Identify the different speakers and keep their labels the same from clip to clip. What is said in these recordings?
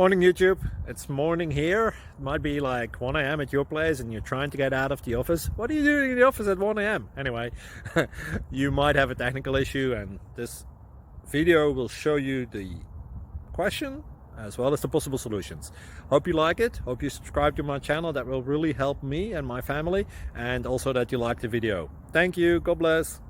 Speaker 1: Morning YouTube, it's morning here. It might be like 1 a.m. at your place and you're trying to get out of the office. What are you doing in the office at 1 a.m.? Anyway, you might have a technical issue and this video will show you the question as well as the possible solutions. Hope you like it, hope you subscribe to my channel. That will really help me and my family, and also that you like the video. Thank you, God bless.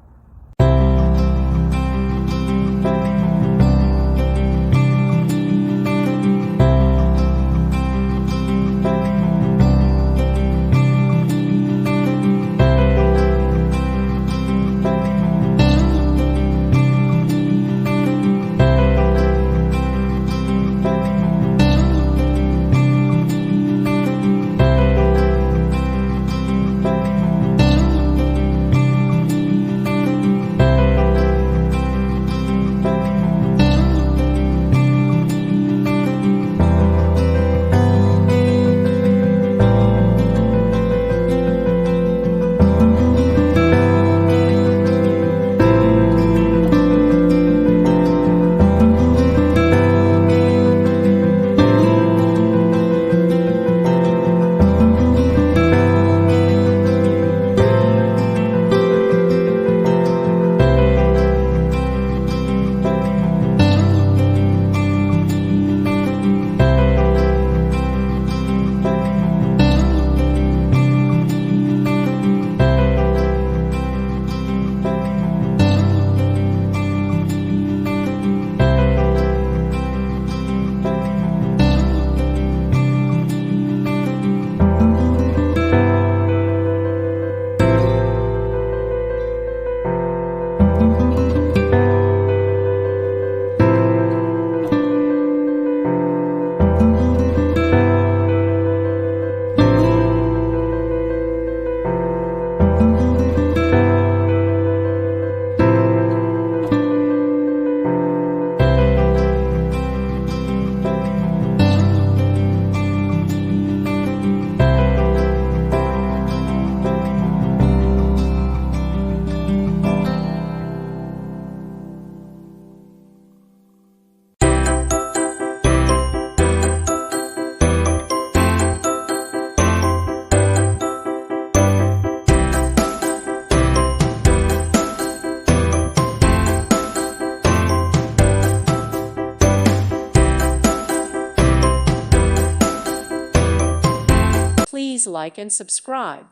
Speaker 2: Please like and subscribe.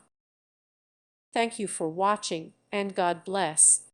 Speaker 2: Thank you for watching, and God bless.